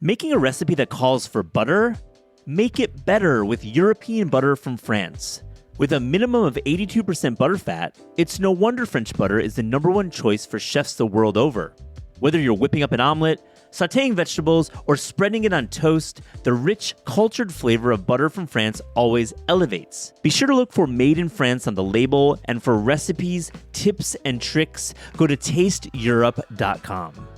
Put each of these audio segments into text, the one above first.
Making a recipe that calls for butter? Make it better with European butter from France. With a minimum of 82% butterfat, it's no wonder French butter is the #1 choice for chefs the world over. Whether you're whipping up an omelet, sautéing vegetables, or spreading it on toast, the rich, cultured flavor of butter from France always elevates. Be sure to look for Made in France on the label, and for recipes, tips, and tricks, go to tasteeurope.com.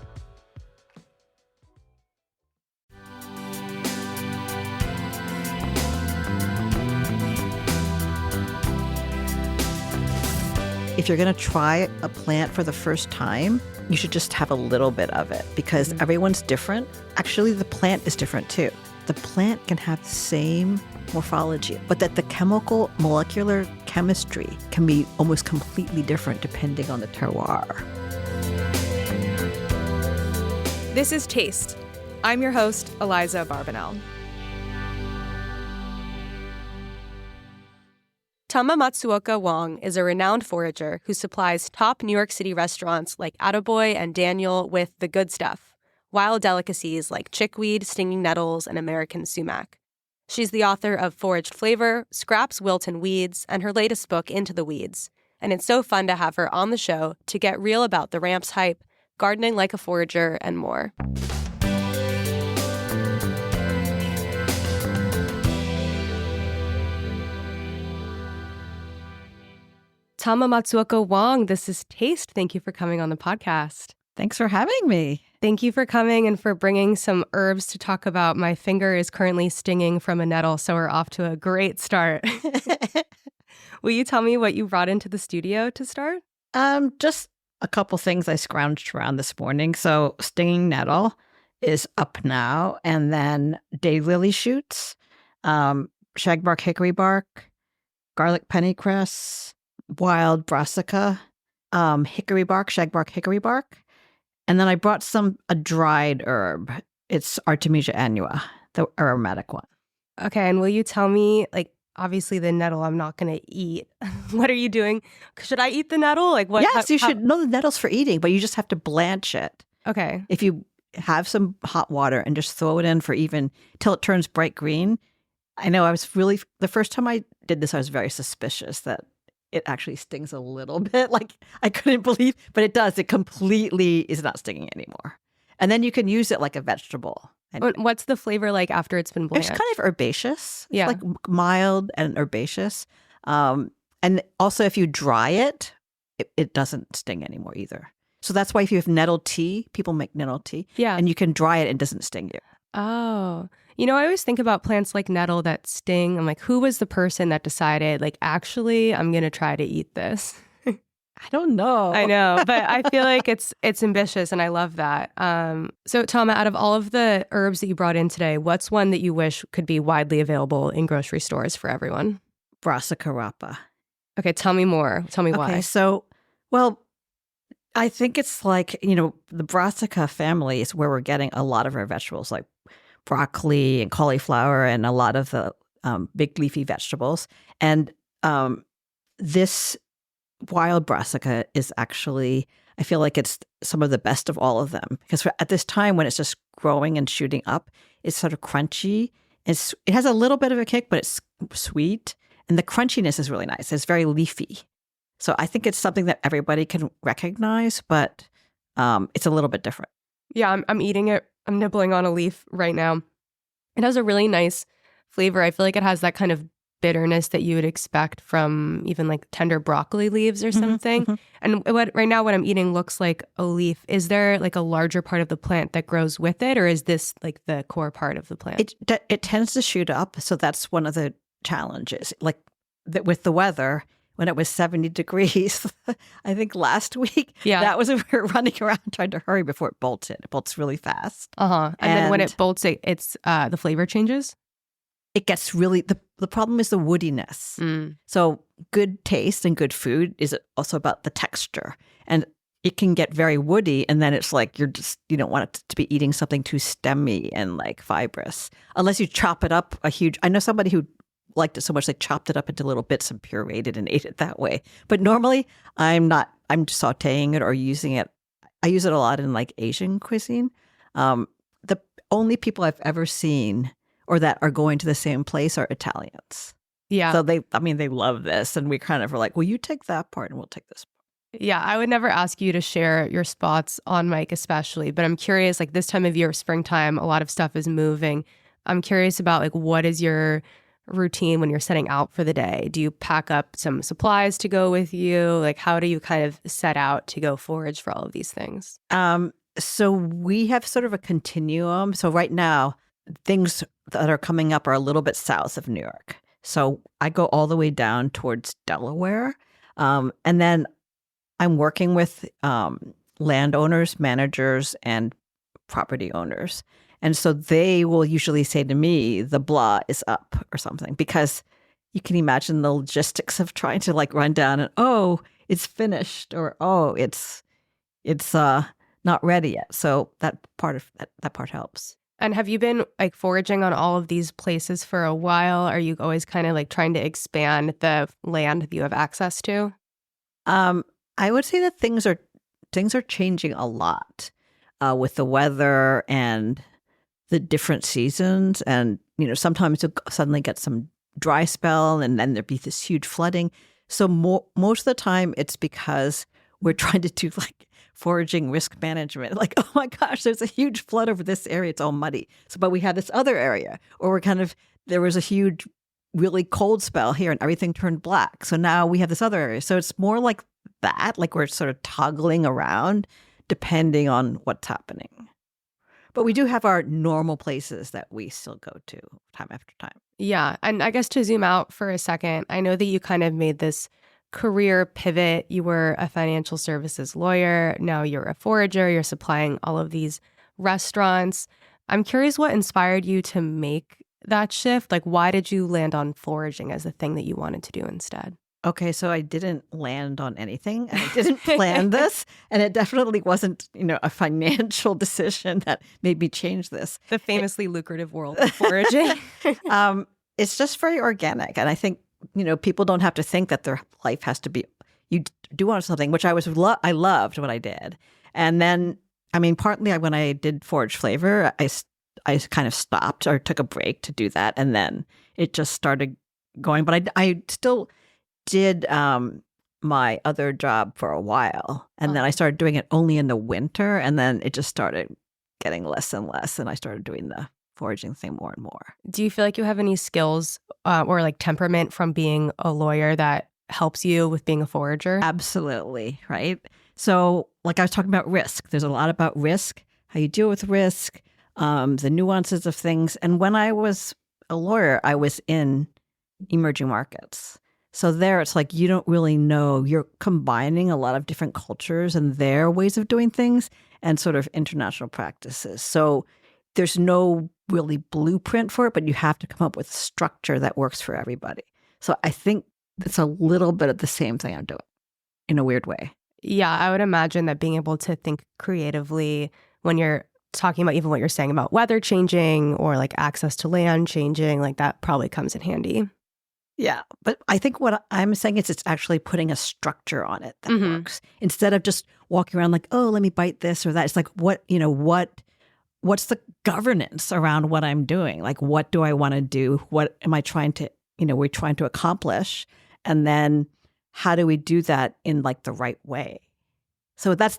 If you're going to try a plant for the first time, you should just have a little bit of it because everyone's different. Actually, the plant is different too. The plant can have the same morphology, but that the chemical molecular chemistry can be almost completely different depending on the terroir. This is Taste. I'm your host, Eliza Barbanel. Tama Matsuoka Wong is a renowned forager who supplies top New York City restaurants like Attaboy and Daniel with the good stuff, wild delicacies like chickweed, stinging nettles, and American sumac. She's the author of Foraged Flavor, Scraps, Wilt, and Weeds, and her latest book, Into the Weeds. And it's so fun to have her on the show to get real about the ramps hype, gardening like a forager, and more. Tama Matsuoka Wong, this is Taste. Thank you for coming on the podcast. Thanks for having me. Thank you for coming and for bringing some herbs to talk about. My finger is currently stinging from a nettle, so we're off to a great start. Will you tell me what you brought into the studio to start? Just a couple things I scrounged around this morning. So stinging nettle is up now, and then daylily shoots, shagbark hickory bark, garlic pennycress, wild brassica, hickory bark, shagbark hickory bark. And then I brought a dried herb. It's Artemisia annua, the aromatic one. Okay, and will you tell me, obviously the nettle I'm not going to eat. What are you doing? Should I eat the nettle? What? Yes, you should. No, the nettle's for eating, but you just have to blanch it. Okay. If you have some hot water and just throw it in for even till it turns bright green. I know the first time I did this, I was very suspicious that it actually stings a little bit. I couldn't believe, but it does. It completely is not stinging anymore. And then you can use it like a vegetable. And what's the flavor like after it's been blanched? It's kind of herbaceous. Yeah. It's mild and herbaceous. And also if you dry it, it doesn't sting anymore either. So that's why if you have nettle tea, people make nettle tea. Yeah. And you can dry it and it doesn't sting you. Oh. I always think about plants like nettle that sting. I'm like, who was the person that decided, actually, I'm going to try to eat this? I don't know. I know, but I feel like it's ambitious, and I love that. So, Tama, out of all of the herbs that you brought in today, what's one that you wish could be widely available in grocery stores for everyone? Brassica rapa. Okay, tell me more. Tell me why. Okay, so, I think it's the brassica family is where we're getting a lot of our vegetables, like broccoli and cauliflower and a lot of the big leafy vegetables. And this wild brassica is actually, I feel like it's some of the best of all of them. Because at this time when it's just growing and shooting up, it's sort of crunchy. It has a little bit of a kick, but it's sweet. And the crunchiness is really nice. It's very leafy. So I think it's something that everybody can recognize, but it's a little bit different. Yeah, I'm eating it. I'm nibbling on a leaf right now. It has a really nice flavor. I feel like it has that kind of bitterness that you would expect from even tender broccoli leaves or something. And right now what I'm eating looks like a leaf. Is there a larger part of the plant that grows with it, or is this the core part of the plant? It tends to shoot up, so that's one of the challenges. With the weather, when it was 70 degrees, I think last week, that was when we were running around trying to hurry before it bolted. It bolts really fast. And then when it bolts, it's the flavor changes? It gets really, the problem is the woodiness. So good taste and good food is also about the texture. And it can get very woody, and then it's you don't want it to be eating something too stemmy and fibrous. Unless you chop it up I know somebody who liked it so much they chopped it up into little bits and pureed it and ate it that way. But normally I'm sauteing it or using it. I use it a lot in Asian cuisine. The only people I've ever seen or that are going to the same place are Italians. Yeah. So they love this. And we kind of were like, well, you take that part and we'll take this part. Yeah, I would never ask you to share your spots on mic especially, but I'm curious, like this time of year, springtime, a lot of stuff is moving. I'm curious about like what is your routine when you're setting out for the day? Do you pack up some supplies to go with you? Like how do you kind of set out to go forage for all of these things? So we have sort of a continuum. So right now, things that are coming up are a little bit south of New York. So I go all the way down towards Delaware. And then I'm working with landowners, managers, and property owners. And so they will usually say to me, the blah is up or something, because you can imagine the logistics of trying to like run down and, oh, it's finished, or, oh, it's not ready yet. So that part helps. And have you been like foraging on all of these places for a while? Are you always kind of like trying to expand the land that you have access to? I would say that things are changing a lot with the weather and the different seasons. And, sometimes you'll suddenly get some dry spell and then there'd be this huge flooding. So most of the time it's because we're trying to do like foraging risk management. Like, oh my gosh, there's a huge flood over this area. It's all muddy. So, but we have this other area, or there was a huge, really cold spell here and everything turned black. So now we have this other area. So it's more like that, like we're sort of toggling around depending on what's happening. But we do have our normal places that we still go to time after time. Yeah. And I guess to zoom out for a second, I know that you kind of made this career pivot. You were a financial services lawyer. Now you're a forager. You're supplying all of these restaurants. I'm curious what inspired you to make that shift. Like, why did you land on foraging as the thing that you wanted to do instead? Okay, so I didn't land on anything. I didn't plan this. And it definitely wasn't, a financial decision that made me change this. The famously lucrative world of foraging. It's just very organic. And I think, people don't have to think that their life has to be, you do want something, which I loved what I did. And then, partly when I did Forage Flavor, I kind of stopped or took a break to do that. And then it just started going. But I still did my other job for a while. And then I started doing it only in the winter. And then it just started getting less and less. And I started doing the foraging thing more and more. Do you feel like you have any skills or like temperament from being a lawyer that helps you with being a forager? Absolutely. Right. So like I was talking about risk, there's a lot about risk, how you deal with risk, the nuances of things. And when I was a lawyer, I was in emerging markets. So there it's like you don't really know. You're combining a lot of different cultures and their ways of doing things and sort of international practices. So there's no really blueprint for it, but you have to come up with a structure that works for everybody. So I think it's a little bit of the same thing I'm doing in a weird way. Yeah, I would imagine that being able to think creatively when you're talking about even what you're saying about weather changing or like access to land changing, like that probably comes in handy. Yeah, but I think what I'm saying is it's actually putting a structure on it that works instead of just walking around like, oh, let me bite this or that. It's like, what's the governance around what I'm doing? Like, what do I want to do? What am I trying to, we're trying to accomplish? And then how do we do that in like the right way? So that's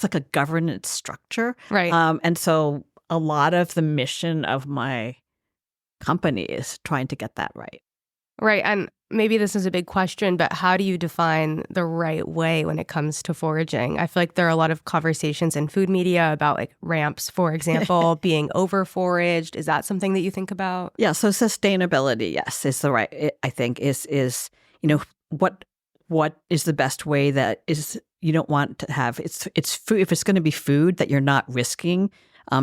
like a governance structure. Right. And so a lot of the mission of my company is trying to get that right. Right. And maybe this is a big question, but how do you define the right way when it comes to foraging? I feel like there are a lot of conversations in food media about like ramps, for example, being over foraged. Is that something that you think about? Yeah. So sustainability, yes, is the right, I think is, what is the best way that is, you don't want to have, it's food, if it's going to be food that you're not risking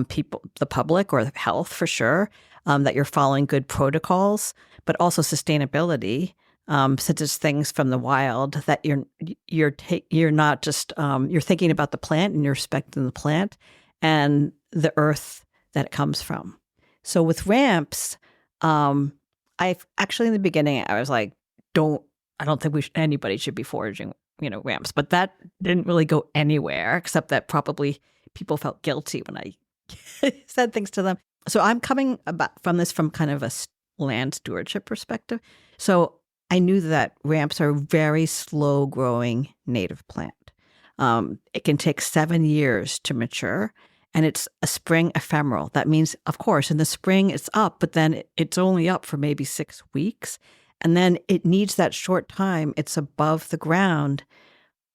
people, the public or health for sure, that you're following good protocols, but also sustainability, such as things from the wild that you're not just you're thinking about the plant and you're respecting the plant and the earth that it comes from. So with ramps, I actually in the beginning I was like, I don't think anybody should be foraging, ramps, but that didn't really go anywhere except that probably people felt guilty when I said things to them. So I'm coming about from this from kind of a land stewardship perspective. So I knew that ramps are a very slow growing native plant. It can take 7 years to mature, and it's a spring ephemeral. That means, of course, in the spring it's up, but then it's only up for maybe 6 weeks. And then it needs that short time it's above the ground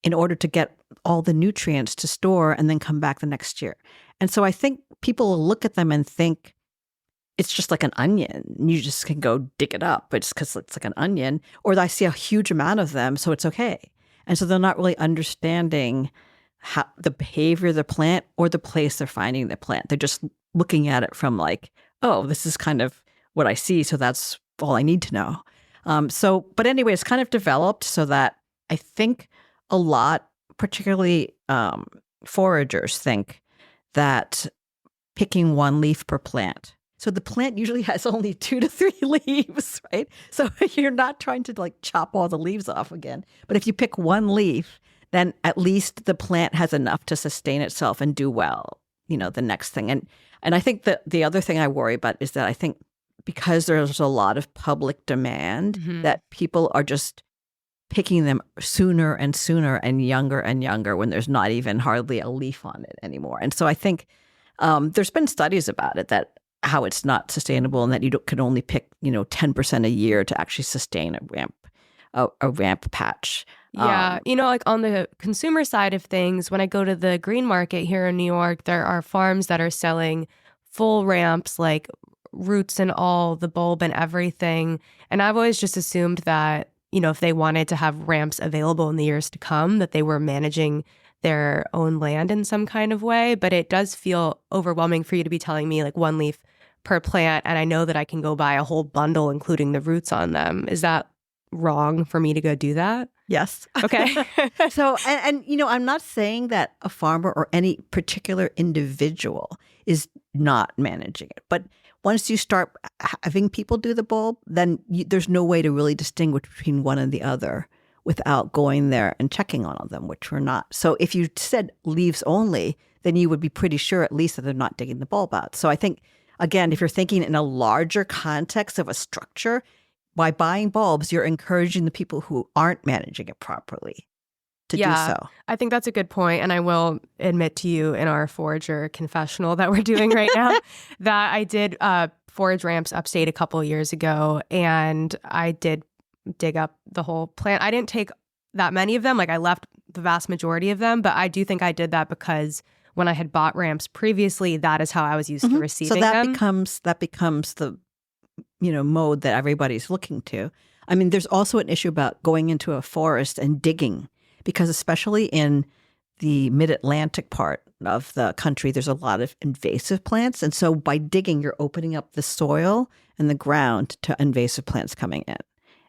in order to get all the nutrients to store and then come back the next year. And so I think people will look at them and think it's just like an onion. You just can go dig it up. It's because it's like an onion. Or I see a huge amount of them, so it's okay. And so they're not really understanding how the behavior of the plant or the place they're finding the plant. They're just looking at it from like, oh, this is kind of what I see, so that's all I need to know. But anyway, it's kind of developed so that I think a lot, particularly foragers, think that picking one leaf per plant. So the plant usually has only 2 to 3 leaves, right? So you're not trying to like chop all the leaves off again. But if you pick one leaf, then at least the plant has enough to sustain itself and do well, the next thing. And I think that the other thing I worry about is that I think because there's a lot of public demand that people are just picking them sooner and sooner and younger when there's not even hardly a leaf on it anymore. And so I think there's been studies about it that how it's not sustainable and that you can only pick 10% a year to actually sustain a ramp patch. Yeah, like on the consumer side of things, when I go to the green market here in New York, there are farms that are selling full ramps, like roots and all, the bulb and everything. And I've always just assumed that, if they wanted to have ramps available in the years to come, that they were managing their own land in some kind of way. But it does feel overwhelming for you to be telling me like one leaf per plant, and I know that I can go buy a whole bundle, including the roots on them. Is that wrong for me to go do that? Yes. Okay. So, and I'm not saying that a farmer or any particular individual is not managing it, but once you start having people do the bulb, then there's no way to really distinguish between one and the other without going there and checking on them, which we're not. So if you said leaves only, then you would be pretty sure at least that they're not digging the bulb out. So I think, again, if you're thinking in a larger context of a structure, by buying bulbs, you're encouraging the people who aren't managing it properly to do so. I think that's a good point. And I will admit to you in our Forager confessional that we're doing right now that I did forage ramps upstate a couple of years ago, and I did dig up the whole plant. I didn't take that many of them. Like I left the vast majority of them, but I do think I did that because when I had bought ramps previously, that is how I was used to receiving them. That becomes the mode that everybody's looking to. I mean, there's also an issue about going into a forest and digging, because especially in the mid-Atlantic part of the country, there's a lot of invasive plants. And so by digging, you're opening up the soil and the ground to invasive plants coming in.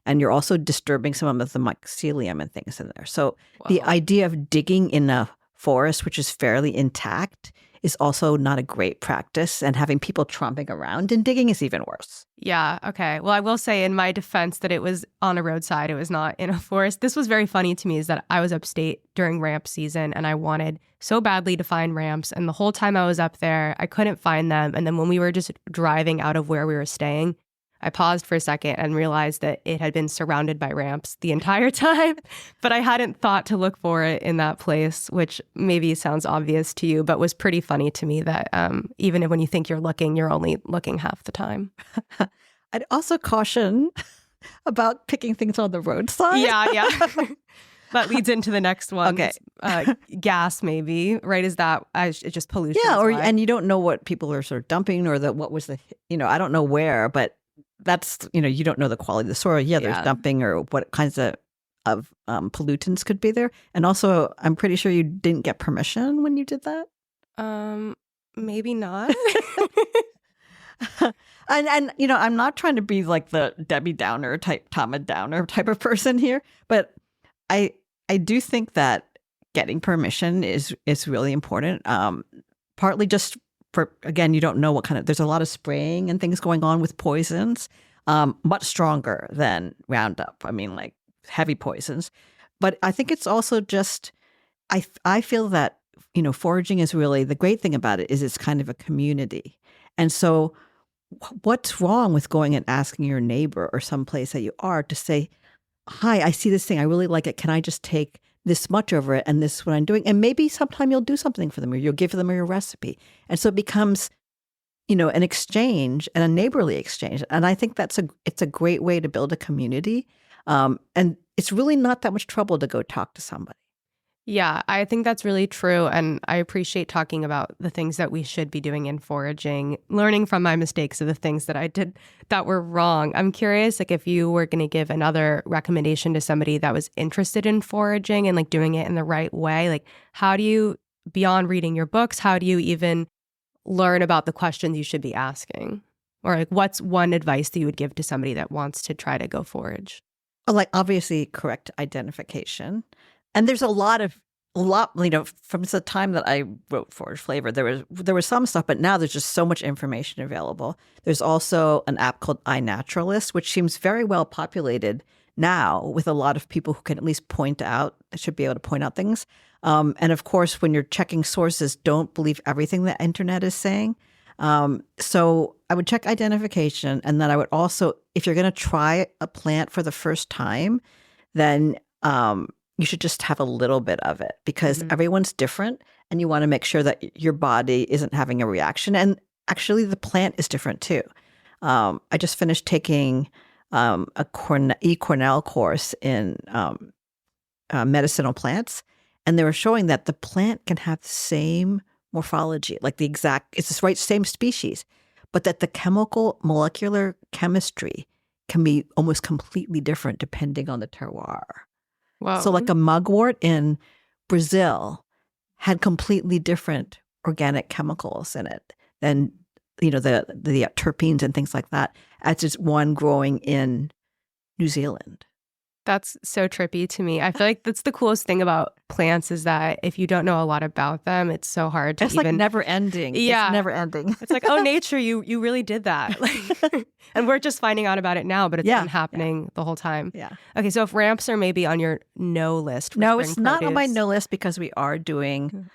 And you're also disturbing some of the mycelium and things in there. So the idea of digging in a forest, which is fairly intact, is also not a great practice. And having people tromping around and digging is even worse. Yeah. Okay. Well, I will say in my defense that it was on a roadside. It was not in a forest. This was very funny to me is that I was upstate during ramp season and I wanted so badly to find ramps. And the whole time I was up there, I couldn't find them. And then when we were just driving out of where we were staying, I paused for a second and realized that it had been surrounded by ramps the entire time, but I hadn't thought to look for it in that place, which maybe sounds obvious to you, but was pretty funny to me that even when you think you're looking, you're only looking half the time. I'd also caution about picking things on the roadside. Yeah. That leads into the next one. Okay. Gas, maybe, right? Is that it's just pollution? Yeah, and you don't know what people are sort of dumping or what was the, I don't know where, but that's, you don't know the quality of the soil. Yeah, there's dumping or what kinds of pollutants could be there. And also, I'm pretty sure you didn't get permission when you did that. Maybe not. And I'm not trying to be like the Debbie Downer type, Tama Downer type of person here, but I do think that getting permission is really important. Partly just for, again, you don't know what kind of, there's a lot of spraying and things going on with poisons, much stronger than Roundup. I mean, like heavy poisons. But I think it's also just, I feel that, foraging is really, the great thing about it is it's kind of a community. And so what's wrong with going and asking your neighbor or someplace that you are to say, hi, I see this thing. I really like it. Can I just take this much over it? And this is what I'm doing. And maybe sometime you'll do something for them or you'll give them your recipe. And so it becomes, an exchange and a neighborly exchange. And I think it's a great way to build a community. And it's really not that much trouble to go talk to somebody. Yeah, I think that's really true. And I appreciate talking about the things that we should be doing in foraging, learning from my mistakes of the things that I did that were wrong. I'm curious, like, if you were going to give another recommendation to somebody that was interested in foraging and like doing it in the right way, like, how do you, beyond reading your books, how do you even learn about the questions you should be asking? Or like, what's one advice that you would give to somebody that wants to try to go forage? Like, obviously, correct identification. And there's a lot, from the time that I wrote Forage Flavor, there was some stuff, but now there's just so much information available. There's also an app called iNaturalist, which seems very well populated now with a lot of people who can at least should be able to point out things. And of course, when you're checking sources, don't believe everything the internet is saying. So I would check identification. And then I would also, if you're going to try a plant for the first time, then you should just have a little bit of it because everyone's different and you want to make sure that your body isn't having a reaction. And actually the plant is different too. I just finished taking a Cornell course in medicinal plants, and they were showing that the plant can have the same morphology, like it's the right same species, but that the molecular chemistry can be almost completely different depending on the terroir. Wow. So like a mugwort in Brazil had completely different organic chemicals in it than, the terpenes and things like that as just one growing in New Zealand. That's so trippy to me. I feel like that's the coolest thing about plants is that if you don't know a lot about them, it's so hard to It's like never ending. Yeah. It's never ending. It's like, oh, nature, you really did that. And we're just finding out about it now, but it's been happening the whole time. Yeah. Okay, so if ramps are maybe on your no list for No, spring it's not on my produce. no list because we are doing...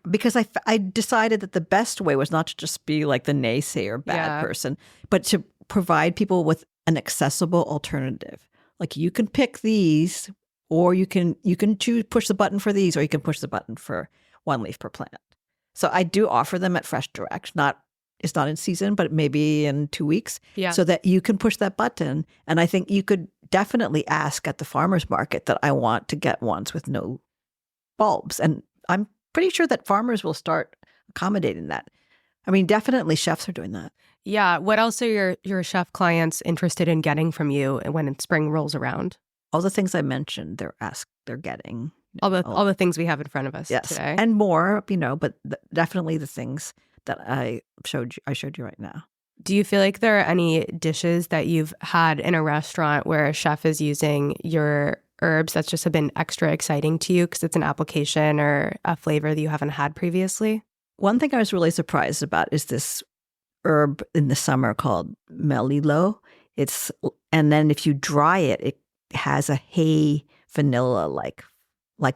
Because I decided that the best way was not to just be like the naysayer bad person, but to provide people with an accessible alternative. Like you can pick these, or you can push the button for these, or you can push the button for one leaf per plant. So I do offer them at Fresh Direct. It's not in season, but maybe in 2 weeks, so that you can push that button. And I think you could definitely ask at the farmer's market that I want to get ones with no bulbs. And I'm pretty sure that farmers will start accommodating that. I mean, definitely chefs are doing that. Yeah. What else are your chef clients interested in getting from you when spring rolls around? All the things I mentioned, they're getting. All the things we have in front of us today. And more, but definitely the things that I showed you right now. Do you feel like there are any dishes that you've had in a restaurant where a chef is using your herbs that's just have been extra exciting to you because it's an application or a flavor that you haven't had previously? One thing I was really surprised about is this herb in the summer called melilot. And then if you dry it, it has a hay vanilla like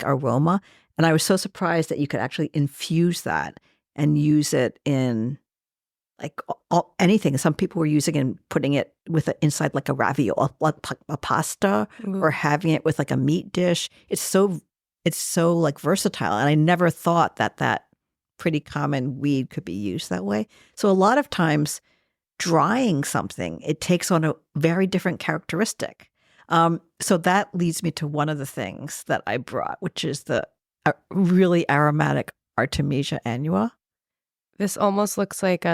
aroma. And I was so surprised that you could actually infuse that and use it in like anything. Some people were using it and putting it with inside like a ravioli, like a pasta, or having it with like a meat dish. It's so like versatile. And I never thought that pretty common weed could be used that way. So a lot of times drying something, it takes on a very different characteristic. So that leads me to one of the things that I brought, which is the really aromatic Artemisia annua. This almost looks like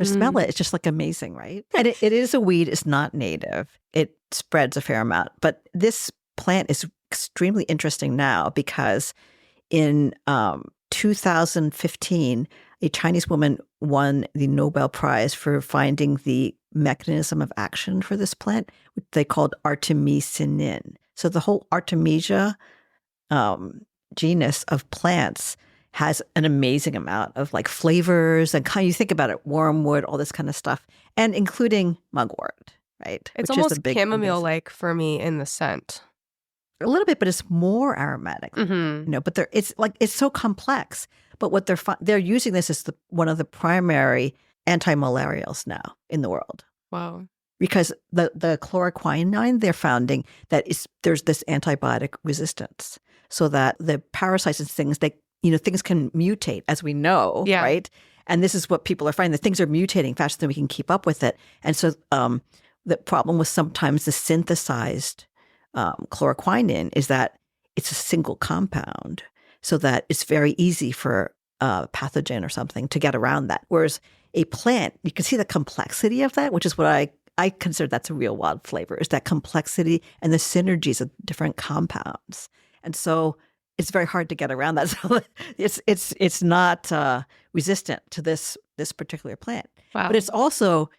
Smell it. It's just like amazing, right? And it is a weed. It's not native. It spreads a fair amount. But this plant is extremely interesting now because in 2015, a Chinese woman won the Nobel Prize for finding the mechanism of action for this plant, which they called artemisinin. So the whole Artemisia genus of plants has an amazing amount of like flavors and kind of, you think about it, wormwood, all this kind of stuff, and including mugwort, right? It's almost chamomile-like for me in the scent. a little bit, but it's more aromatic. But it's so complex. But what they're using this as one of the primary anti-malarials now in the world. Wow. Because the chloroquine they're finding that there's this antibiotic resistance, so that the parasites and things things can mutate, as we know, right? And this is what people are finding, that things are mutating faster than we can keep up with it. And so the problem with sometimes the synthesized chloroquine is that it's a single compound, so that it's very easy for a pathogen or something to get around that. Whereas a plant, you can see the complexity of that, which is what I consider that's a real wild flavor, is that complexity and the synergies of different compounds. And so it's very hard to get around that. So it's not resistant to this particular plant. Wow. But it's also,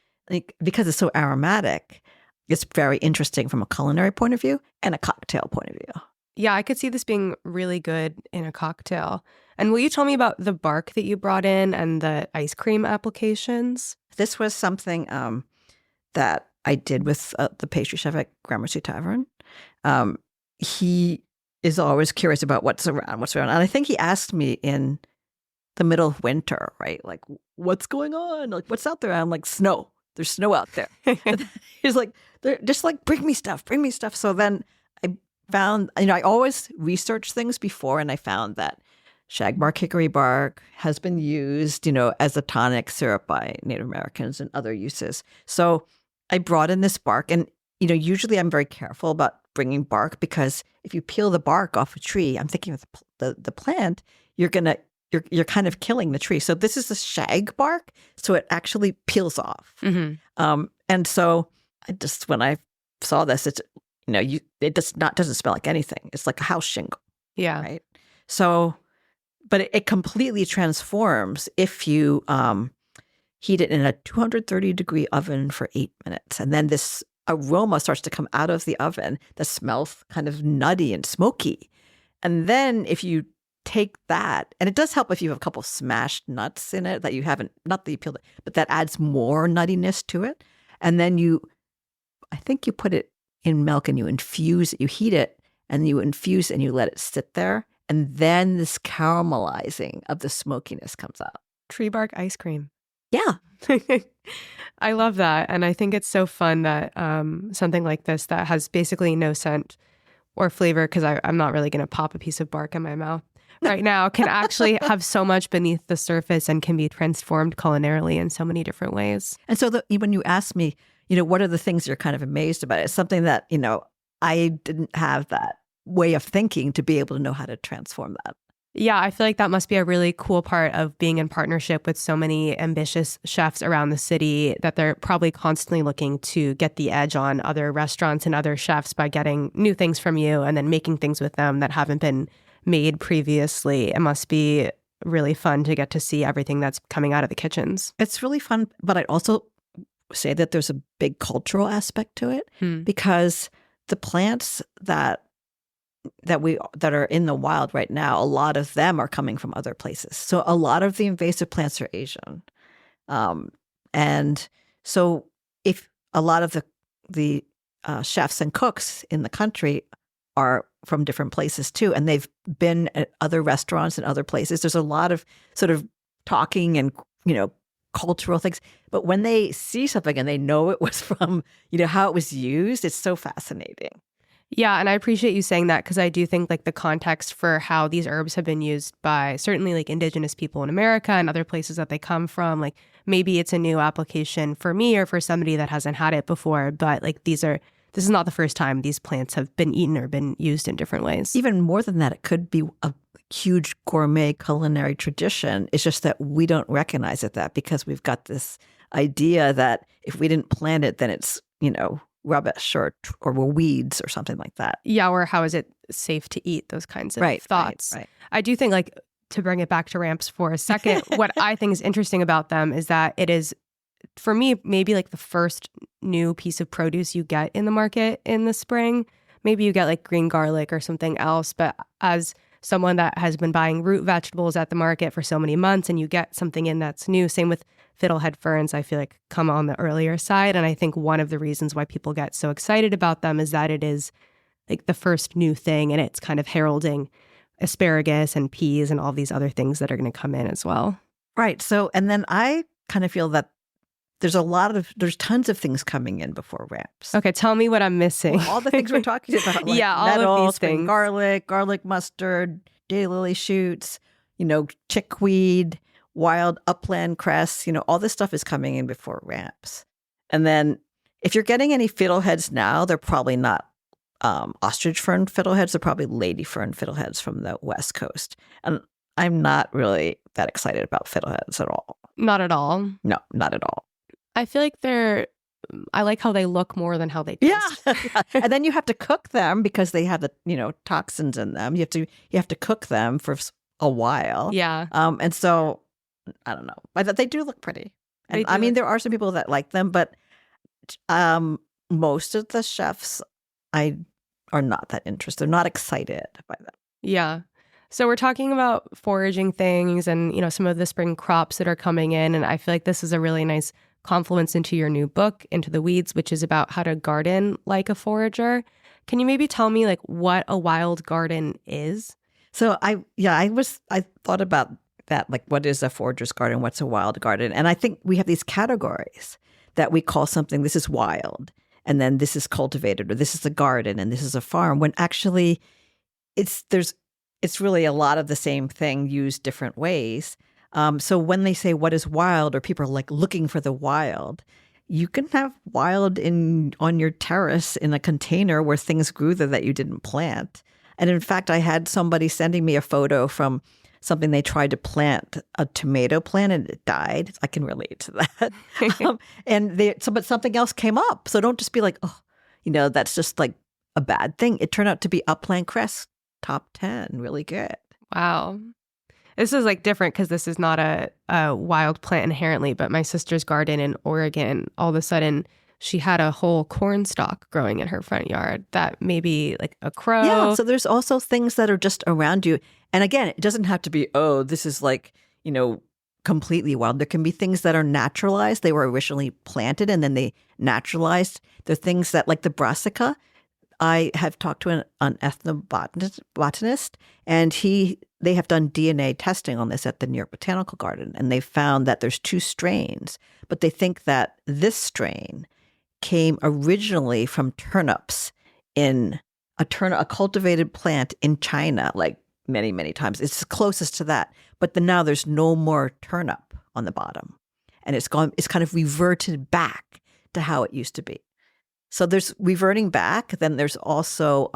because it's so aromatic, it's very interesting from a culinary point of view and a cocktail point of view. Yeah, I could see this being really good in a cocktail. And will you tell me about the bark that you brought in and the ice cream applications? This was something that I did with the pastry chef at Gramercy Tavern. He is always curious about what's around. And I think he asked me in the middle of winter, right? Like, what's going on? Like, what's out there? I'm like, snow. There's snow out there. He's like, they're just like, bring me stuff. So then I found, I always research things before, and I found that shagbark hickory bark has been used, as a tonic syrup by Native Americans and other uses. So I brought in this bark, and, usually I'm very careful about bringing bark, because if you peel the bark off a tree, I'm thinking of the plant, you're kind of killing the tree. So this is a shag bark, so it actually peels off. And so when I saw this, it's it doesn't smell like anything. It's like a house shingle. Yeah. Right. So, but it completely transforms if you heat it in a 230-degree oven for 8 minutes, and then this aroma starts to come out of the oven that smells kind of nutty and smoky. And then if you take that, and it does help if you have a couple smashed nuts in it that you haven't, not that you peeled it, but that adds more nuttiness to it. And then I think you put it in milk and you infuse it, you heat it and you infuse and you let it sit there. And then this caramelizing of the smokiness comes out. Tree bark ice cream. Yeah. I love that. And I think it's so fun that something like this that has basically no scent or flavor, because I'm not really going to pop a piece of bark in my mouth right now, can actually have so much beneath the surface and can be transformed culinarily in so many different ways. And so when you ask me, what are the things you're kind of amazed about? It's something that, I didn't have that way of thinking to be able to know how to transform that. Yeah, I feel like that must be a really cool part of being in partnership with so many ambitious chefs around the city, that they're probably constantly looking to get the edge on other restaurants and other chefs by getting new things from you and then making things with them that haven't been made previously. It must be really fun to get to see everything that's coming out of the kitchens. It's really fun, but I'd also say that there's a big cultural aspect to it, because the plants that are in the wild right now, a lot of them are coming from other places. So a lot of the invasive plants are Asian. And so if a lot of the chefs and cooks in the country are from different places too, and they've been at other restaurants and other places, there's a lot of sort of talking and, cultural things. But when they see something and they know it was from, how it was used, it's so fascinating. Yeah, and I appreciate you saying that, because I do think like the context for how these herbs have been used by certainly like indigenous people in America and other places that they come from, like maybe it's a new application for me or for somebody that hasn't had it before, but like this is not the first time these plants have been eaten or been used in different ways. Even more than that, it could be a huge gourmet culinary tradition. It's just that we don't recognize it because we've got this idea that if we didn't plant it, then it's, rubbish or weeds or something like that. Yeah, or how is it safe to eat, those kinds of thoughts. Right. I do think, like, to bring it back to ramps for a second, what I think is interesting about them is that it is, for me, maybe like the first new piece of produce you get in the market in the spring. Maybe you get like green garlic or something else, but as someone that has been buying root vegetables at the market for so many months and you get something in that's new, same with fiddlehead ferns, I feel like come on the earlier side. And I think one of the reasons why people get so excited about them is that it is like the first new thing, and it's kind of heralding asparagus and peas and all these other things that are going to come in as well. Right. So, and then I kind of feel that there's tons of things coming in before ramps. Okay, tell me what I'm missing. Well, all the things we're talking about, like yeah, all nettle, of these spring things. garlic mustard, daylily shoots, chickweed, wild upland cress, all this stuff is coming in before ramps. And then if you're getting any fiddleheads now, they're probably not ostrich fern fiddleheads. They're probably lady fern fiddleheads from the West Coast. And I'm not really that excited about fiddleheads at all. Not at all. No, not at all. I feel like I like how they look more than how they taste. Yeah. And then you have to cook them because they have the, toxins in them. You have to cook them for a while. Yeah. And so I don't know. But they do look pretty. And I mean, there are some people that like them, but most of the chefs are not that interested. They're not excited by them. Yeah. So we're talking about foraging things and, some of the spring crops that are coming in. And I feel like this is a really nice confluence into your new book, Into the Weeds, which is about how to garden like a forager. Can you maybe tell me what a wild garden is? So I thought about that, what is a forager's garden? What's a wild garden? And I think we have these categories that we call something, this is wild, and then this is cultivated, or this is a garden, and this is a farm, when actually it's really a lot of the same thing used different ways. So when they say what is wild, or people are looking for the wild, you can have wild on your terrace in a container where things grew there that you didn't plant. And in fact, I had somebody sending me a photo from something they tried to plant, a tomato plant, and it died. I can relate to that. But something else came up. So don't just be like, oh, that's just a bad thing. It turned out to be upland cress, top 10, really good. Wow. This is different because this is not a wild plant inherently, but my sister's garden in Oregon, all of a sudden she had a whole corn stalk growing in her front yard that maybe a crow. Yeah, so there's also things that are just around you. And again, it doesn't have to be, oh, this is completely wild. There can be things that are naturalized. They were originally planted and then they naturalized. There are things that, like the brassica, I have talked to an ethnobotanist, and they have done DNA testing on this at the New York Botanical Garden, and they found that there's 2 strains, but they think that this strain came originally from turnips in a cultivated plant in China, many, many times. It's the closest to that, but then now there's no more turnip on the bottom, and it's kind of reverted back to how it used to be. So there's reverting back. Then there's also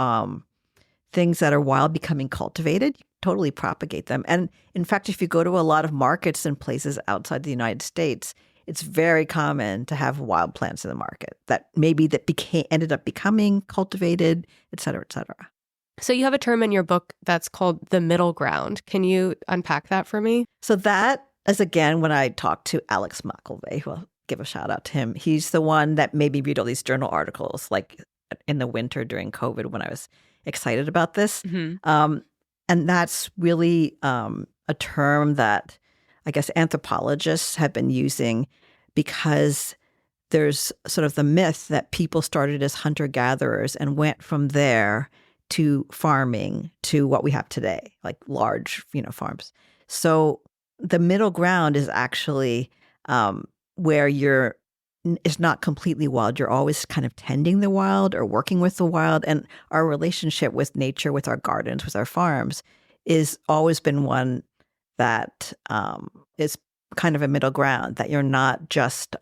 things that are wild becoming cultivated. You totally propagate them. And in fact, if you go to a lot of markets and places outside the United States, it's very common to have wild plants in the market that ended up becoming cultivated, et cetera, et cetera. So you have a term in your book that's called the middle ground. Can you unpack that for me? So that is, again, when I talked to Alex McElvey, who I'll give a shout out to him. He's the one that made me read all these journal articles, in the winter during COVID when I was excited about this. Mm-hmm. And that's really a term that I guess anthropologists have been using because there's sort of the myth that people started as hunter-gatherers and went from there to farming to what we have today, like large, farms. So the middle ground is actually where it's not completely wild. You're always kind of tending the wild or working with the wild. And our relationship with nature, with our gardens, with our farms, is always been one that is kind of a middle ground, that you're not just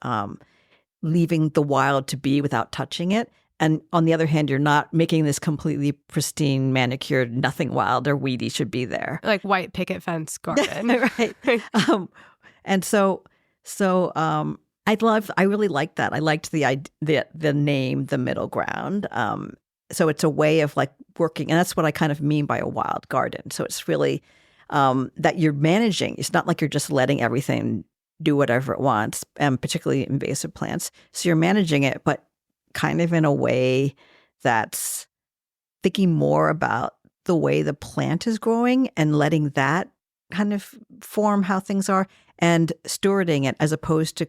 leaving the wild to be without touching it. And on the other hand, you're not making this completely pristine, manicured, nothing wild or weedy should be there. Like white picket fence garden. Right. And so I really liked that. I liked the name, the middle ground. So it's a way of working, and that's what I kind of mean by a wild garden. So it's really that you're managing. It's not like you're just letting everything do whatever it wants, particularly invasive plants. So you're managing it, but kind of in a way that's thinking more about the way the plant is growing and letting that kind of form how things are, and stewarding it as opposed to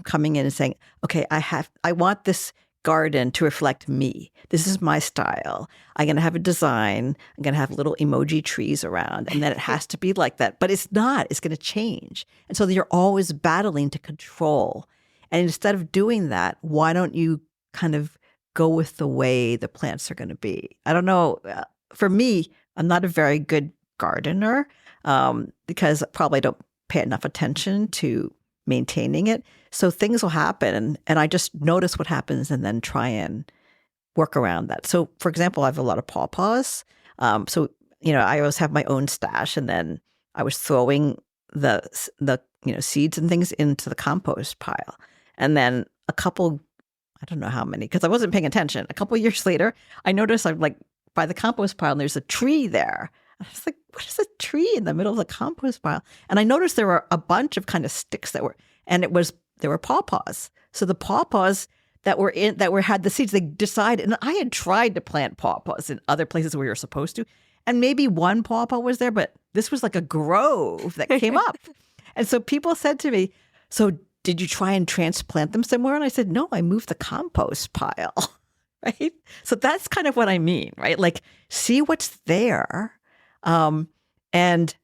coming in and saying, okay, I want this garden to reflect me. This is my style. I'm going to have a design. I'm going to have little emoji trees around, and then it has to be like that. But it's not. It's going to change. And so you're always battling to control. And instead of doing that, why don't you kind of go with the way the plants are going to be? I don't know. For me, I'm not a very good gardener because I probably don't pay enough attention to maintaining it. So things will happen, and I just notice what happens and then try and work around that. So, for example, I have a lot of pawpaws. So, I always have my own stash, and then I was throwing the seeds and things into the compost pile. And then I don't know how many, because I wasn't paying attention. A couple of years later, I noticed I'm like by the compost pile, and there's a tree there. I was like, what is a tree in the middle of the compost pile? And I noticed there were a bunch of kind of sticks there were pawpaws. So the pawpaws that had the seeds, they decided, and I had tried to plant pawpaws in other places where you're supposed to, and maybe one pawpaw was there, but this was like a grove that came up. And so people said to me, so did you try and transplant them somewhere? And I said, no, I moved the compost pile, right? So that's kind of what I mean, right? Like, see what's there, and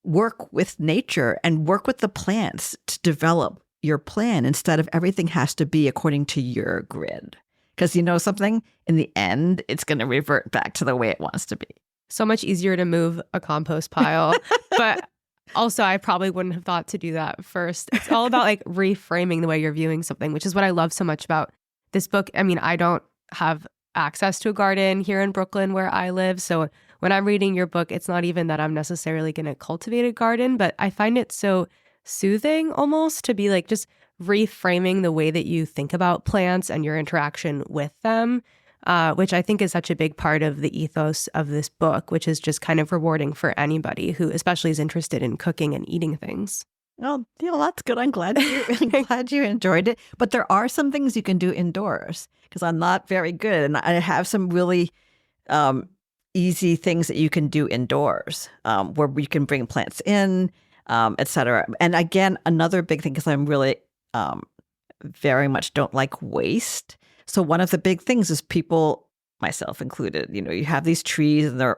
work with nature and work with the plants to develop your plan instead of everything has to be according to your grid. Because something, in the end, it's going to revert back to the way it wants to be. So much easier to move a compost pile. But also, I probably wouldn't have thought to do that first. It's all about like reframing the way you're viewing something, which is what I love so much about this book. I mean, I don't have access to a garden here in Brooklyn where I live. So when I'm reading your book, it's not even that I'm necessarily going to cultivate a garden, but I find it so soothing almost to be like just reframing the way that you think about plants and your interaction with them, which I think is such a big part of the ethos of this book, which is just kind of rewarding for anybody who especially is interested in cooking and eating things. Oh, that's good. I'm glad you enjoyed it. But there are some things you can do indoors because I'm not very good. And I have some really easy things that you can do indoors where you can bring plants in, et cetera. And again, another big thing, because I'm really very much don't like waste. So one of the big things is people, myself included, you have these trees and they're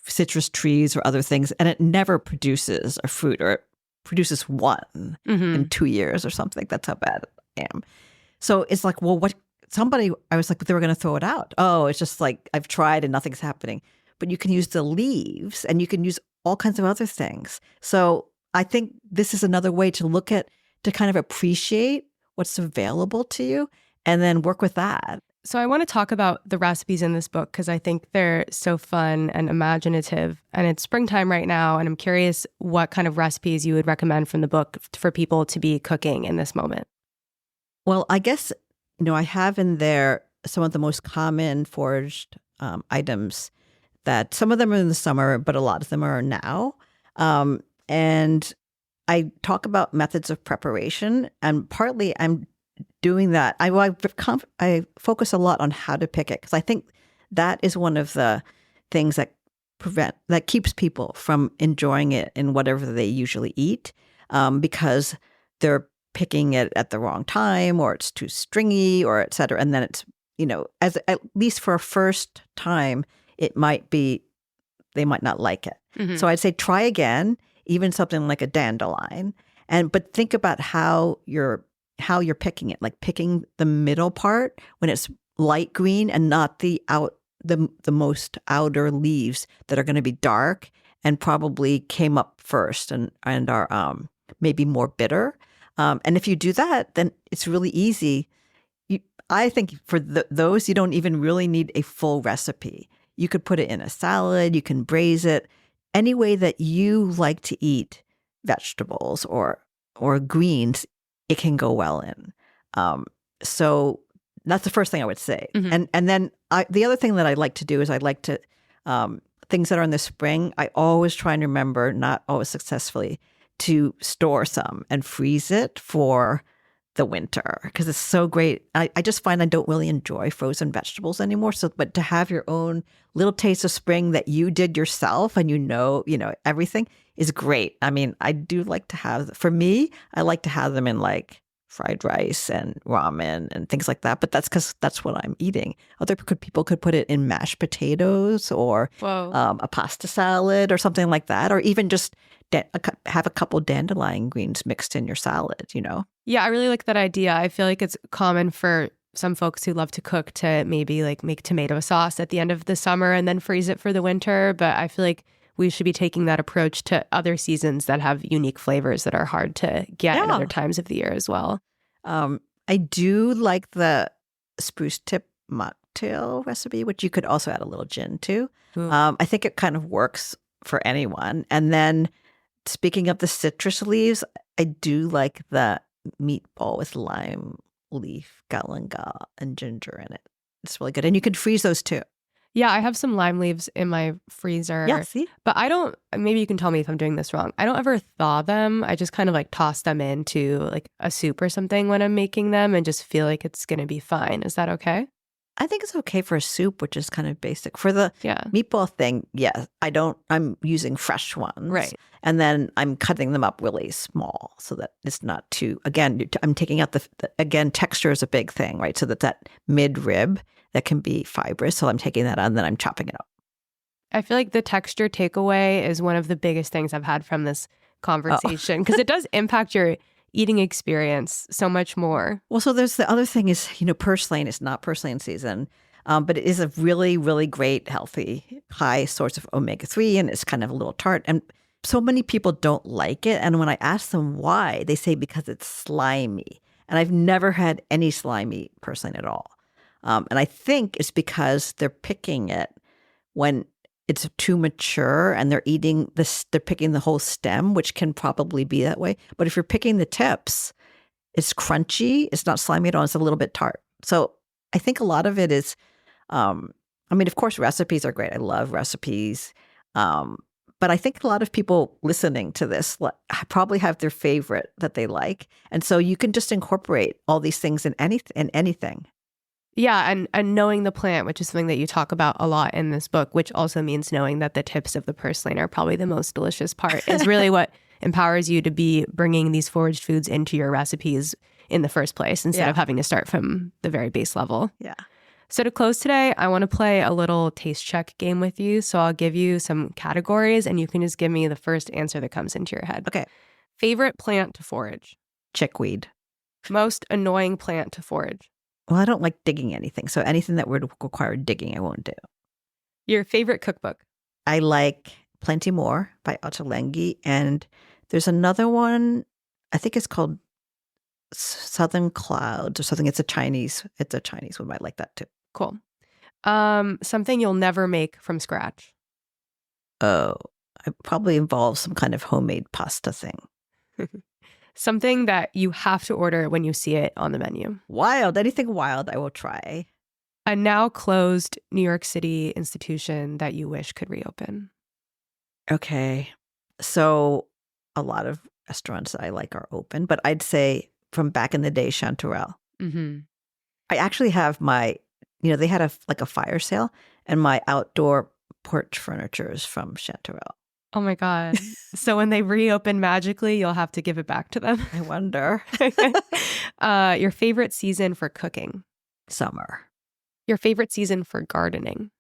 citrus trees or other things, and it never produces a fruit, or it produces one in 2 years or something. That's how bad I am. So it's like, well, I was like, they were going to throw it out. Oh, it's just like, I've tried and nothing's happening. But you can use the leaves and you can use all kinds of other things. So I think this is another way to kind of appreciate what's available to you and then work with that. So I want to talk about the recipes in this book because I think they're so fun and imaginative. And it's springtime right now, and I'm curious what kind of recipes you would recommend from the book for people to be cooking in this moment. Well, I guess, I have in there some of the most common foraged items that some of them are in the summer, but a lot of them are now. And I talk about methods of preparation, and partly I'm doing that. I focus a lot on how to pick it because I think that is one of the things that keeps people from enjoying it in whatever they usually eat, because they're picking it at the wrong time, or it's too stringy, or et cetera. And then it's, at least for a first time, they might not like it. Mm-hmm. So I'd say try again, even something like a dandelion, but think about how you're picking it, like picking the middle part when it's light green and not the most outer leaves that are going to be dark and probably came up first and are maybe more bitter. And if you do that, then it's really easy. I think for those, you don't even really need a full recipe. You could put it in a salad. You can braise it any way that you like to eat vegetables or greens. It can go well in. So that's the first thing I would say. Mm-hmm. And then the other thing that I like to do is I like to things that are in the spring. I always try and remember, not always successfully, to store some and freeze it for the winter because it's so great. I just find I don't really enjoy frozen vegetables anymore. But to have your own little taste of spring that you did yourself and everything is great. I mean, I do like to have, for me, I like to have them in like fried rice and ramen and things like that. But that's because that's what I'm eating. Other people could put it in mashed potatoes or Whoa. a pasta salad or something like that, or even just have a couple dandelion greens mixed in your salad, Yeah, I really like that idea. I feel like it's common for some folks who love to cook to maybe like make tomato sauce at the end of the summer and then freeze it for the winter. But I feel like we should be taking that approach to other seasons that have unique flavors that are hard to get in other times of the year as well. I do like the spruce tip mocktail recipe, which you could also add a little gin to. I think it kind of works for anyone. And then speaking of the citrus leaves, I do like the meatball with lime leaf, galangal, and ginger in it. It's really good. And you can freeze those too. Yeah, I have some lime leaves in my freezer. Yeah, see? But I don't, maybe you can tell me if I'm doing this wrong. I don't ever thaw them. I just kind of like toss them into like a soup or something when I'm making them and just feel like it's going to be fine. Is that okay? I think it's okay for a soup, which is kind of basic. For the meatball thing, yes, I'm using fresh ones. Right. And then I'm cutting them up really small so that it's not too, again, I'm taking out again, texture is a big thing, right? So that mid rib that can be fibrous. So I'm taking that out and then I'm chopping it up. I feel like the texture takeaway is one of the biggest things I've had from this conversation because it does impact your eating experience so much more. Well, so there's the other thing is, purslane is not purslane season, but it is a really, really great, healthy, high source of omega-3, and it's kind of a little tart. And so many people don't like it. And when I ask them why, they say because it's slimy. And I've never had any slimy purslane at all. And I think it's because they're picking it when it's too mature and they're picking the whole stem, which can probably be that way. But if you're picking the tips, it's crunchy. It's not slimy at all. It's a little bit tart. So I think a lot of it is, of course, recipes are great. I love recipes. But I think a lot of people listening to this probably have their favorite that they like. And so you can just incorporate all these things in anything. Yeah, and knowing the plant, which is something that you talk about a lot in this book, which also means knowing that the tips of the purslane are probably the most delicious part, is really what empowers you to be bringing these foraged foods into your recipes in the first place instead of having to start from the very base level. Yeah. So to close today, I want to play a little taste check game with you. So I'll give you some categories and you can just give me the first answer that comes into your head. Okay. Favorite plant to forage? Chickweed. Most annoying plant to forage? Well, I don't like digging anything. So anything that would require digging, I won't do. Your favorite cookbook? I like Plenty More by Ottolenghi. And there's another one, I think it's called Southern Clouds or something. It's a Chinese one. I like that too. Cool. Something you'll never make from scratch? Oh, it probably involves some kind of homemade pasta thing. Something that you have to order when you see it on the menu? Wild. Anything wild, I will try. A now closed New York City institution that you wish could reopen? Okay. So a lot of restaurants that I like are open, but I'd say from back in the day, Chanterelle. Mm-hmm. I actually have they had a fire sale, and my outdoor porch furniture is from Chanterelle. Oh my God. So when they reopen magically, you'll have to give it back to them? I wonder. Your favorite season for cooking? Summer. Your favorite season for gardening?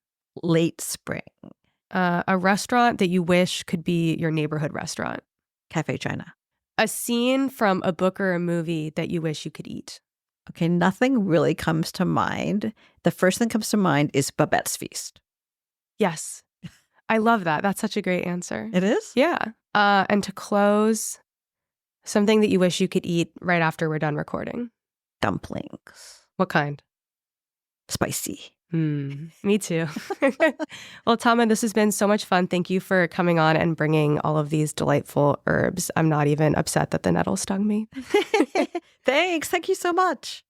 Late spring. A restaurant that you wish could be your neighborhood restaurant? Cafe China. A scene from a book or a movie that you wish you could eat? Okay, nothing really comes to mind. The first thing that comes to mind is Babette's Feast. Yes. I love that. That's such a great answer. It is? Yeah. And to close, something that you wish you could eat right after we're done recording? Dumplings. What kind? Spicy. Me too. Well, Tama, this has been so much fun. Thank you for coming on and bringing all of these delightful herbs. I'm not even upset that the nettle stung me. Thanks. Thank you so much.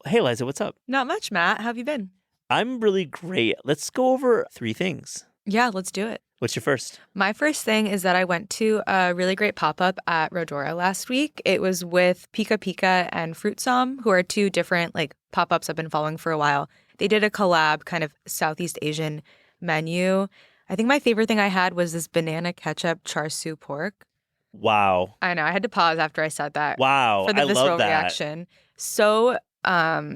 Hey, Liza, what's up? Not much, Matt. How have you been? I'm really great. Let's go over 3 things. Yeah, let's do it. What's your first? My first thing is that I went to a really great pop-up at Rodora last week. It was with Pika Pika and Fruit Som, who are 2 different pop-ups I've been following for a while. They did a collab, kind of Southeast Asian menu. I think my favorite thing I had was this banana ketchup char siu pork. Wow. I know. I had to pause after I said that. Wow. For the I visceral love that. reaction. So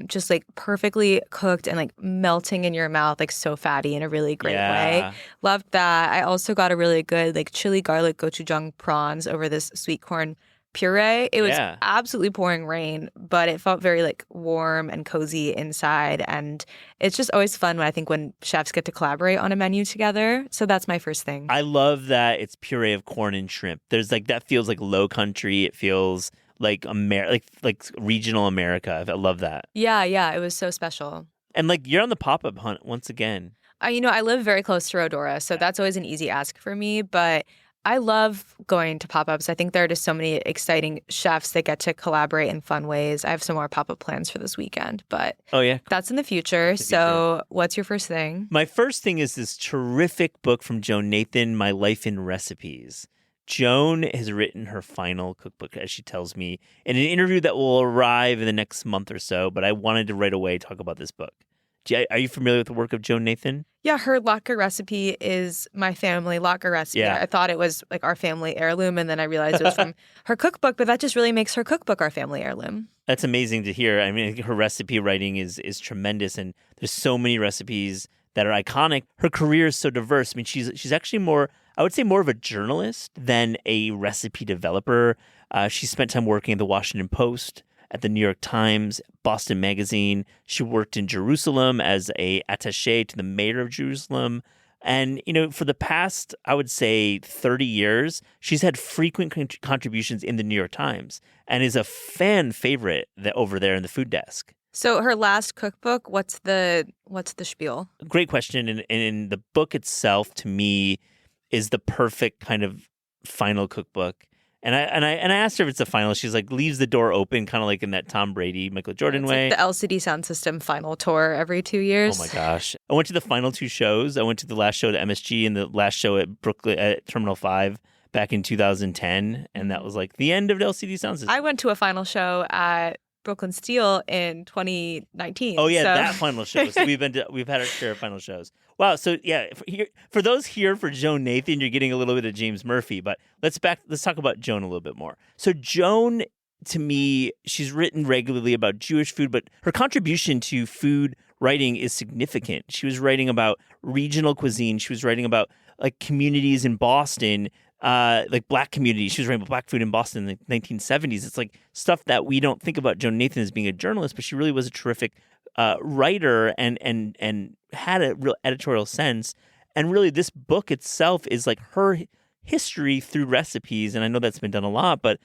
just like perfectly cooked and like melting in your mouth, like so fatty in a really great way. Loved that. I also got a really good like chili garlic gochujang prawns over this sweet corn puree. It was absolutely pouring rain, but it felt very like warm and cozy inside. And it's just always fun when chefs get to collaborate on a menu together. So that's my first thing. I love that it's puree of corn and shrimp. There's like that feels like low country. It feels like like regional America. I love that. Yeah, it was so special. And like you're on the pop-up hunt once again. I live very close to Rodora, so that's always an easy ask for me, but I love going to pop-ups. I think there are just so many exciting chefs that get to collaborate in fun ways. I have some more pop-up plans for this weekend, but that's in the future. So what's your first thing? My first thing is this terrific book from Joan Nathan, My Life in Recipes. Joan has written her final cookbook, as she tells me, in an interview that will arrive in the next month or so, but I wanted to right away talk about this book. Are you familiar with the work of Joan Nathan? Yeah, her latke recipe is my family latke recipe. Yeah. I thought it was like our family heirloom, and then I realized it was from her cookbook, but that just really makes her cookbook our family heirloom. That's amazing to hear. I mean, her recipe writing is tremendous, and there's so many recipes that are iconic. Her career is so diverse. I mean, she's actually more of a journalist than a recipe developer. She spent time working at the Washington Post, at the New York Times, Boston Magazine. She worked in Jerusalem as a attaché to the mayor of Jerusalem. And, for the past, I would say 30 years, she's had frequent contributions in the New York Times and is a fan favorite over there in the food desk. So her last cookbook, what's the spiel? Great question. And in the book itself, to me, is the perfect kind of final cookbook. And I asked her if it's a final. She's like, leaves the door open, kind of like in that Tom Brady, Michael Jordan way. Like the LCD Sound System final tour every 2 years. Oh my gosh! I went to the final two shows. I went to the last show at MSG and the last show at Brooklyn at Terminal 5 back in 2010, and that was like the end of the LCD Sound System. I went to a final show at Brooklyn Steel in 2019. Oh yeah, that final show. So we've had our share of final shows. Wow. So yeah, for those here for Joan Nathan, you're getting a little bit of James Murphy. But let's talk about Joan a little bit more. So Joan, to me, she's written regularly about Jewish food, but her contribution to food writing is significant. She was writing about regional cuisine. She was writing about like communities in Boston. Like black communities. She was writing about black food in Boston in the 1970s. It's like stuff that we don't think about Joan Nathan as being a journalist, but she really was a terrific writer and had a real editorial sense. And really, this book itself is like her history through recipes. And I know that's been done a lot, but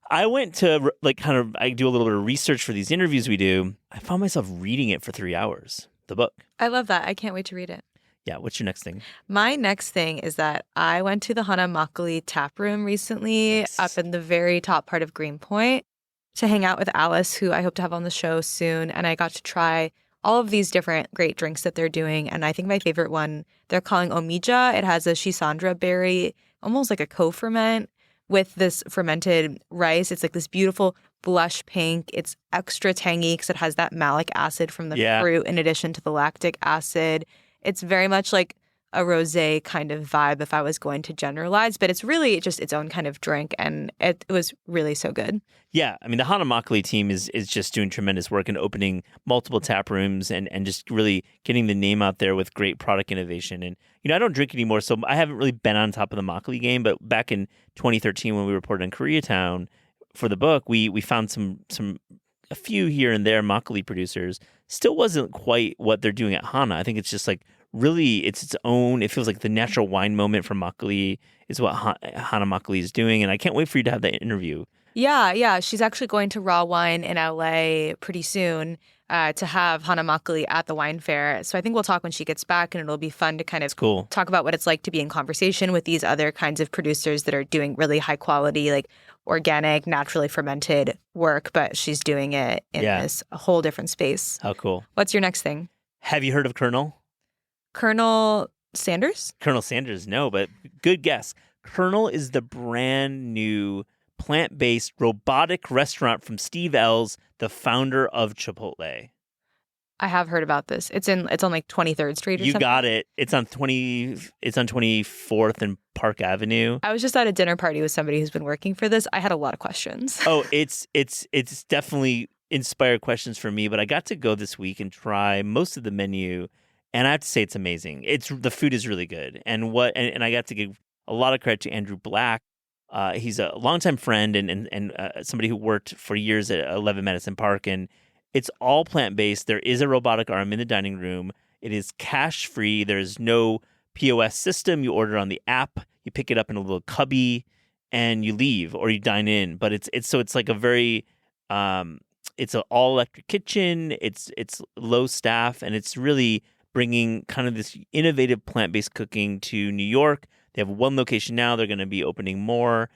I went to I do a little bit of research for these interviews we do. I found myself reading it for 3 hours, the book. I love that. I can't wait to read it. Yeah, what's your next thing? My next thing is that I went to the Hana Makgeolli tap room recently up in the very top part of Greenpoint to hang out with Alice, who I hope to have on the show soon. And I got to try all of these different great drinks that they're doing. And I think my favorite one, they're calling Omija. It has a Shisandra berry, almost like a co-ferment with this fermented rice. It's like this beautiful blush pink. It's extra tangy because it has that malic acid from the fruit in addition to the lactic acid. It's very much like a rosé kind of vibe if I was going to generalize, but it's really just its own kind of drink, and it was really so good. Yeah, I mean, the Hana Makgeolli team is just doing tremendous work in opening multiple tap rooms and just really getting the name out there with great product innovation. And, I don't drink anymore, so I haven't really been on top of the makgeolli game, but back in 2013 when we reported on Koreatown for the book, we found a few here and there makgeolli producers. Still wasn't quite what they're doing at Hana. I think it's just like really it's its own. It feels like the natural wine moment for makgeolli is what Hana Makgeolli is doing. And I can't wait for you to have that interview. Yeah. She's actually going to Raw Wine in LA pretty soon to have Hana Makgeolli at the wine fair. So I think we'll talk when she gets back, and it'll be fun to kind of talk about what it's like to be in conversation with these other kinds of producers that are doing really high quality, like organic, naturally fermented work, but she's doing it in this whole different space. How cool. What's your next thing? Have you heard of Colonel? Colonel Sanders? Colonel Sanders, no, but good guess. Colonel is the brand new plant-based robotic restaurant from Steve Ells, the founder of Chipotle. I have heard about this. It's on like 23rd Street or You something. got it. It's on 24th and Park Avenue. I was just at a dinner party with somebody who's been working for this. I had a lot of questions. Oh, it's definitely inspired questions for me, but I got to go this week and try most of the menu, and I have to say it's amazing. The food is really good. And I got to give a lot of credit to Andrew Black. He's a longtime friend and somebody who worked for years at 11 Madison Park, and it's all plant-based. There is a robotic arm in the dining room. It is cash-free. There's no POS system. You order on the app. You pick it up in a little cubby, and you leave or you dine in. But it's like a very it's an all-electric kitchen. It's low staff, and it's really bringing kind of this innovative plant-based cooking to New York. They have one location now. They're going to be opening more.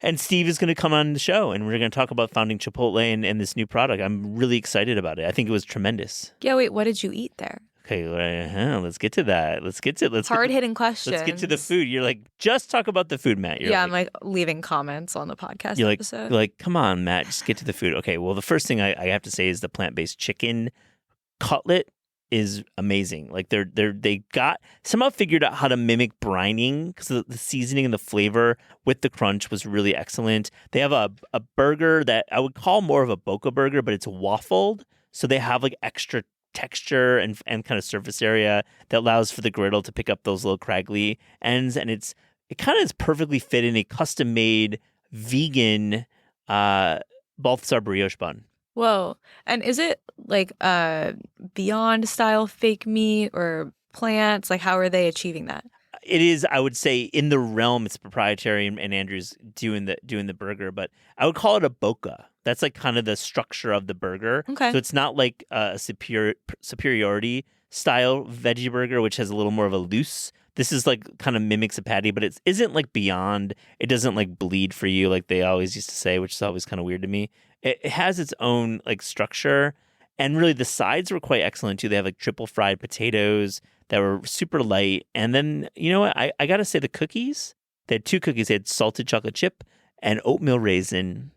And Steve is going to come on the show, and we're going to talk about founding Chipotle and this new product. I'm really excited about it. I think it was tremendous. Yeah, wait, what did you eat there? Okay, let's get to that. Hard-hitting questions. Let's get to the food. You're like, just talk about the food, Matt. I'm like leaving comments on the podcast episode. You're like, come on, Matt, just get to the food. Okay, well, the first thing I have to say is the plant-based chicken cutlet is amazing. Like they got somehow figured out how to mimic brining because the seasoning and the flavor with the crunch was really excellent. They have a burger that I would call more of a Boca burger, but it's waffled, so they have like extra texture and kind of surface area that allows for the griddle to pick up those little craggly ends, and it kind of is perfectly fit in a custom made vegan Balthazar brioche bun. Whoa. And is it like Beyond style fake meat or plants? Like, how are they achieving that? It is, I would say, in the realm, it's proprietary, and Andrew's doing the burger, but I would call it a boca. That's like kind of the structure of the burger. Okay. So it's not like a superiority style veggie burger, which has a little more of a loose. This is like kind of mimics a patty, but it isn't like Beyond. It doesn't like bleed for you like they always used to say, which is always kind of weird to me. It has its own like structure, and really the sides were quite excellent too. They have like triple fried potatoes that were super light, and then you know what? I gotta say the cookies. They had two cookies. They had salted chocolate chip and oatmeal raisin.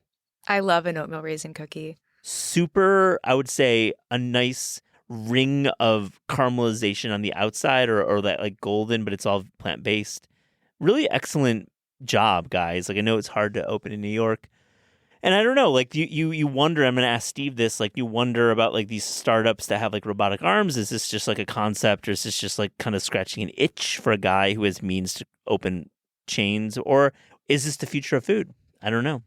I love an oatmeal raisin cookie. Super, I would say, a nice ring of caramelization on the outside, or that like golden, but it's all plant based. Really excellent job, guys. Like I know it's hard to open in New York. And I don't know, like you wonder, I'm going to ask Steve this, like you wonder about like these startups that have like robotic arms. Is this just like a concept, or is this just like kind of scratching an itch for a guy who has means to open chains? Or is this the future of food? I don't know.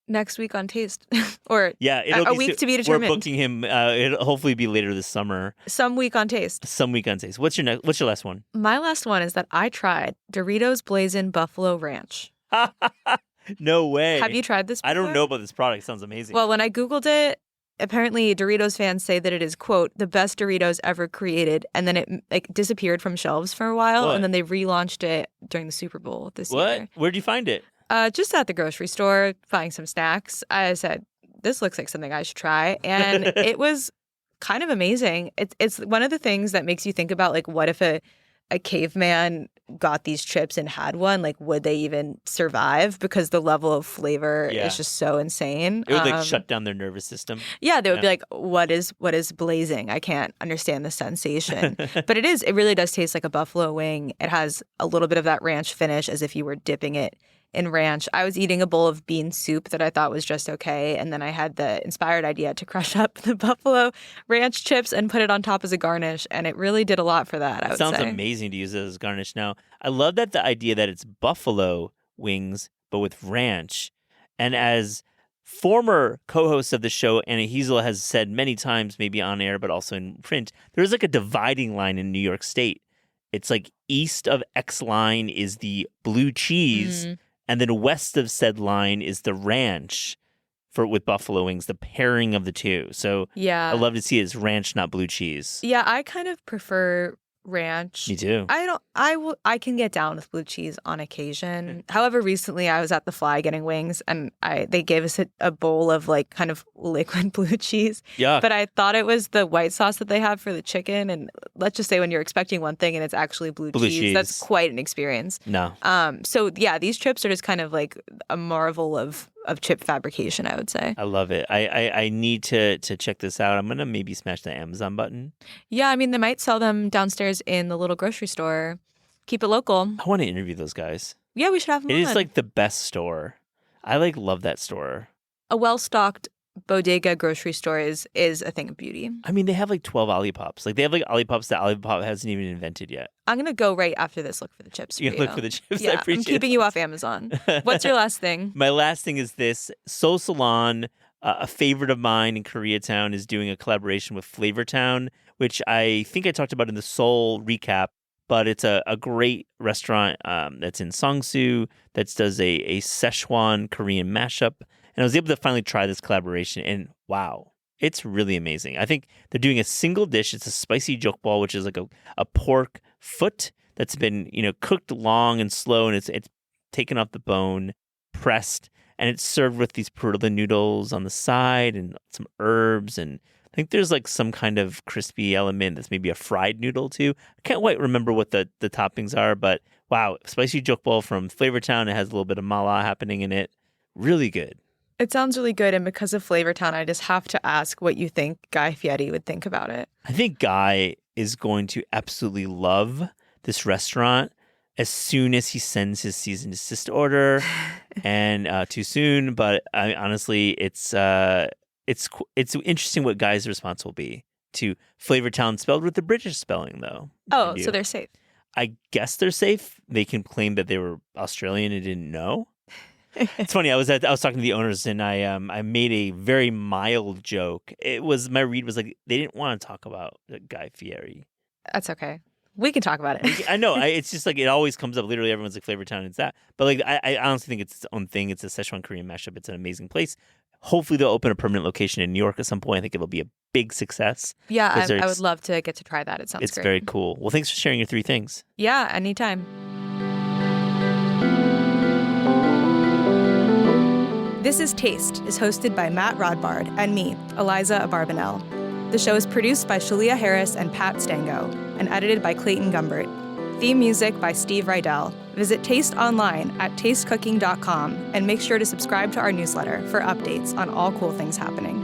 Next week on Taste. Or it'll a week to be determined. We're booking him. It'll hopefully be later this summer. Some week on Taste. What's your last one? My last one is that I tried Doritos Blazin' Buffalo Ranch. No way. Have you tried this before? I don't know about this product. It sounds amazing. Well, when I Googled it, apparently Doritos fans say that it is, quote, the best Doritos ever created. And then it like disappeared from shelves for a while. What? And then they relaunched it during the Super Bowl this year. Where'd you find it? Just at the grocery store, buying some snacks. I said, this looks like something I should try. And it was kind of amazing. It's one of the things that makes you think about, like, what if a caveman got these chips and had one? Like, would they even survive? Because the level of flavor is just so insane. It would like shut down their nervous system. Yeah, they would be like, what is blazing? I can't understand the sensation. But it really does taste like a buffalo wing. It has a little bit of that ranch finish as if you were dipping it in ranch. I was eating a bowl of bean soup that I thought was just okay. And then I had the inspired idea to crush up the buffalo ranch chips and put it on top as a garnish. And it really did a lot for that, I would say. Sounds amazing to use it as garnish now. I love that the idea that it's buffalo wings, but with ranch. And as former co-host of the show, Anna Heasel, has said many times, maybe on air, but also in print, there's like a dividing line in New York State. It's like east of X line is the blue cheese. Mm-hmm. And then west of said line is the ranch with buffalo wings, the pairing of the two. So yeah, I love to see it as ranch, not blue cheese. Yeah, I kind of prefer ranch. Me too. I can get down with blue cheese on occasion. However, recently I was at the Fly getting wings, and they gave us a bowl of like kind of liquid blue cheese. Yeah. But I thought it was the white sauce that they have for the chicken, and let's just say when you're expecting one thing and it's actually blue cheese, that's quite an experience. No. So yeah, these chips are just kind of like a marvel of chip fabrication, I would say. I love it. I need to check this out. I'm gonna maybe smash the Amazon button. Yeah, I mean, they might sell them downstairs in the little grocery store. Keep it local. I want to interview those guys. Yeah, we should have them It on. is like the best store. I love that store. A well-stocked bodega grocery store is a thing of beauty. I mean, they have like 12 Ollipops. Like they have like Ollipops that Olipop hasn't even invented yet. I'm going to go right after this look for the chips. You for can look for the chips. I Yeah, appreciate I'm keeping you off Amazon. What's your last thing? My last thing is this. Seoul Salon, a favorite of mine in Koreatown, is doing a collaboration with Flavortown, which I think I talked about in the Seoul recap. But it's a great restaurant that's in Songsu that does a Szechuan Korean mashup. And I was able to finally try this collaboration. And wow, it's really amazing. I think they're doing a single dish. It's a spicy jokbal, which is like a pork foot that's been, cooked long and slow. And it's taken off the bone, pressed. And it's served with these perilla noodles on the side and some herbs. And I think there's like some kind of crispy element that's maybe a fried noodle too. I can't quite remember what the toppings are, but wow, spicy jokbal from Flavortown. It has a little bit of mala happening in it. Really good. It sounds really good. And because of Flavortown, I just have to ask what you think Guy Fieri would think about it. I think Guy is going to absolutely love this restaurant as soon as he sends his cease and desist order. And too soon, but honestly, it's interesting what Guy's response will be to Flavortown, spelled with the British spelling, though. Oh, so they're safe. I guess they're safe. They can claim that they were Australian and didn't know. It's funny. I was talking to the owners, and I made a very mild joke. My read was like they didn't want to talk about Guy Fieri. That's okay. We can talk about it. I know. It's just like it always comes up. Literally, everyone's like Flavortown. It's that. But like, I honestly think it's its own thing. It's a Szechuan Korean mashup. It's an amazing place. Hopefully, they'll open a permanent location in New York at some point. I think it'll be a big success. Yeah, I would love to get to try that. It sounds It's great. very cool. Well, thanks for sharing your 3 things. Yeah, anytime. This is Taste is hosted by Matt Rodbard and me, Eliza Abarbanel. The show is produced by Shalia Harris and Pat Stango and edited by Clayton Gumbert. Theme music by Steve Rydell. Visit Taste online at tastecooking.com and make sure to subscribe to our newsletter for updates on all cool things happening.